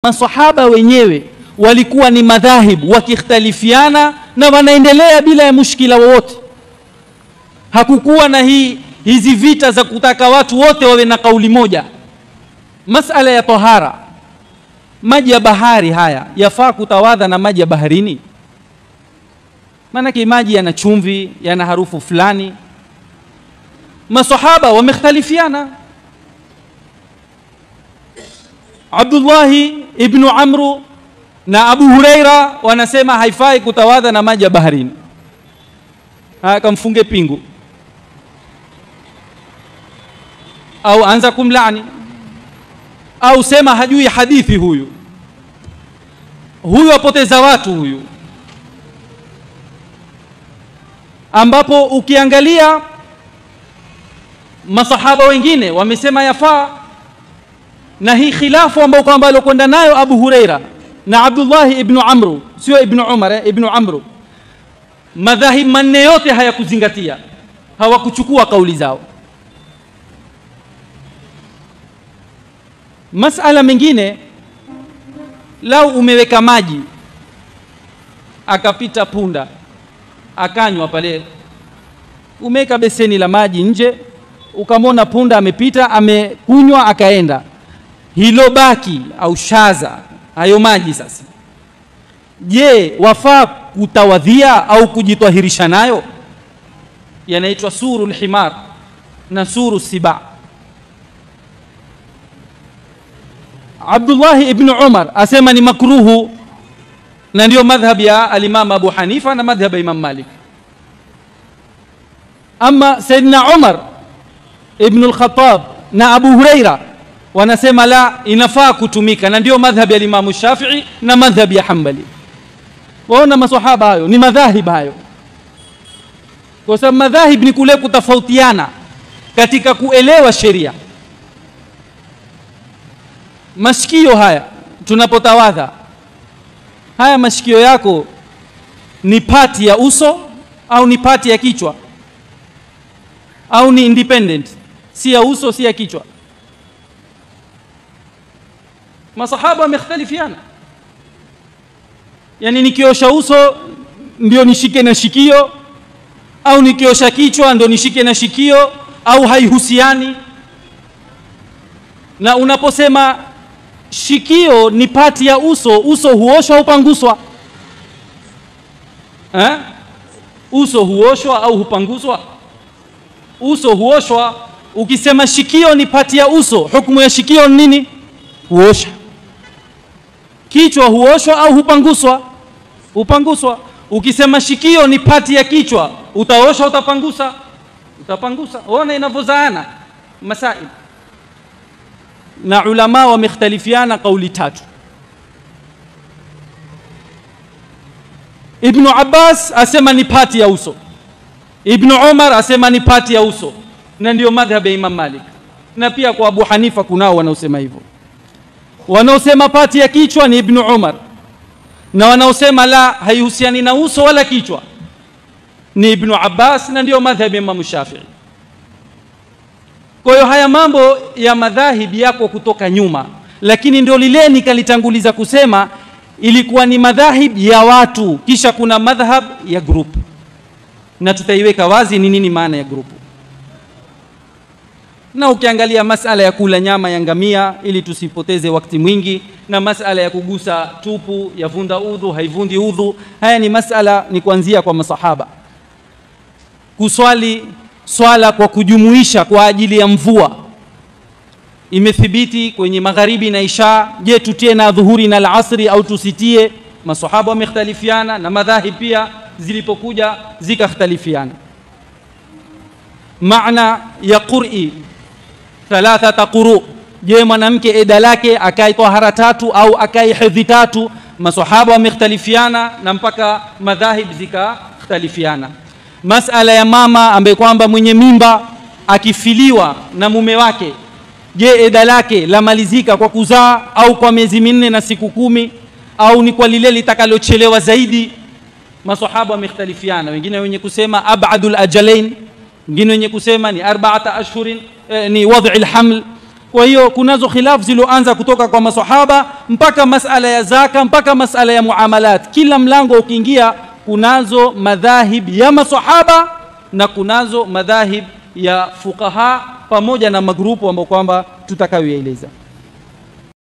Masahaba wenyewe walikuwa ni madhahibu wakikhtalifiana na wanaendelea bila ya mushkila wowote. Hakukuwa na hizi vita za kutaka watu wote wawe na kauli moja. Masala ya tahara, maji ya bahari haya yafaa kutawadha na maji ya baharini? Maana maji yana chumvi, yana harufu fulani. Masahaba wamekhtalifiana. Abdullah ibn Amru na Abu Huraira wanasema haifai kutawadha na maji ya baharini. Akamfunge pingu au anza kumlaani au sema hajui hadithi huyu apoteza watu huyu. Ambapo ukiangalia masahaba wengine wamesema yafaa, na hii khilafu ambayo kwamba alokwenda nayo Abu Huraira na Abdullah ibn Amru, sio ibn Umar, ibn Amru, madhahib manne yote hayakuzingatia, hawakuchukua kauli zao. Masala mengine, lau umeweka maji akapita punda akanywa pale, umeweka beseni la maji nje, ukamwona punda amepita amekunywa akaenda, hilo baki au shaza hayo maji sasa, je, wafaa kutawadhia au kujitwahirisha nayo? Yanaitwa surul himar na suru siba. Abdullah ibn Umar asema ni makruhu, na ndio madhhab ya al-Imam Abu Hanifa na madhhab ya Imam Malik. Ama Sayyidina Umar ibn al-Khattab na Abu Huraira wanasema la, inafaa kutumika, na ndio madhhab ya Imam Shafi'i na madhhab ya Hanbali. Waona maswahaba hayo ni madhahib hayo, kwa sababu madhahib ni kule kutofautiana katika kuelewa sheria. Mashikio haya tunapotawadha, haya mashikio yako ni pati ya uso au ni pati ya kichwa, au ni independent, si ya uso si ya kichwa? Masahaba wamekhtalifiana. Yani nikiosha uso ndio nishike na shikio, au nikiosha kichwa ndio nishike na shikio, au haihusiani? Na unaposema shikio ni pati ya uso, uso huoshwa au hupanguswa? Uso huoshwa au hupanguswa? Uso huoshwa. Ukisema shikio ni pati ya uso, hukumu ya shikio ni nini? Huosha. Kichwa huoshwa au hupanguswa? Hupanguswa. Ukisema shikio ni pati ya kichwa, utaosha utapangusa? Utapangusa. Ona inavyozaana masail. Na ulama wamekhtalifiana kauli tatu. Ibn Abbas asema ni pati ya uso, Ibn Umar asema ni pati ya uso, na ndio madhhabu ya Imam Malik, na pia kwa Abu Hanifa kunao wanaosema hivyo. Wanaosema pati ya kichwa ni Ibn Umar, na wanaosema la, haihusiani na uso wala kichwa ni Ibn Abbas, na ndio madhhabu ya Imam Shafi'i. Kwa hiyo haya mambo ya madhahib yako kutoka nyuma, lakini ndio lile nikalitanguliza kusema ilikuwa ni madhahib ya watu, kisha kuna madhhab ya group, na tutaiweka wazi ni nini maana ya group. Na ukiangalia masala ya kula nyama ya ngamia, ili tusipoteze wakati mwingi, na masala ya kugusa tupu yavunda udhu haivundi udhu, haya ni masala ni kuanzia kwa masahaba. Kuswali swala kwa kujumuisha kwa ajili ya mvua imethibiti kwenye magharibi na isha. Je, tutie na dhuhuri na alasri au tusitie? Masahaba wamekhtalifiana, na madhahib pia zilipokuja zikakhtalifiana. Maana ya qur'i thalathata quru, je, mwanamke eda lake akai tahara tatu au akai hedhi tatu? Masahaba wamekhtalifiana na mpaka madhahib zikakhtalifiana. Masala ya mama ambaye kwamba mwenye mimba akifiliwa na mume wake, je, eda lake lamalizika kwa kuzaa au kwa miezi 4 na siku 10, au ni kwa lile litakalochelewa zaidi? Masahaba wamekhtalifiana, wengine wenye kusema ab'adul ajalain, wengine wenye kusema ni 4 ashhurin ni wad'i alhaml, Kwa hiyo kunazo khilaf zilizoanza kutoka kwa maswahaba mpaka masala ya zaka, mpaka masala ya muamalat. Kila mlango ukiingia kunazo madhahib ya maswahaba na kunazo madhahib ya fuqaha pamoja na magrupu ambao kwamba tutakayoeleza.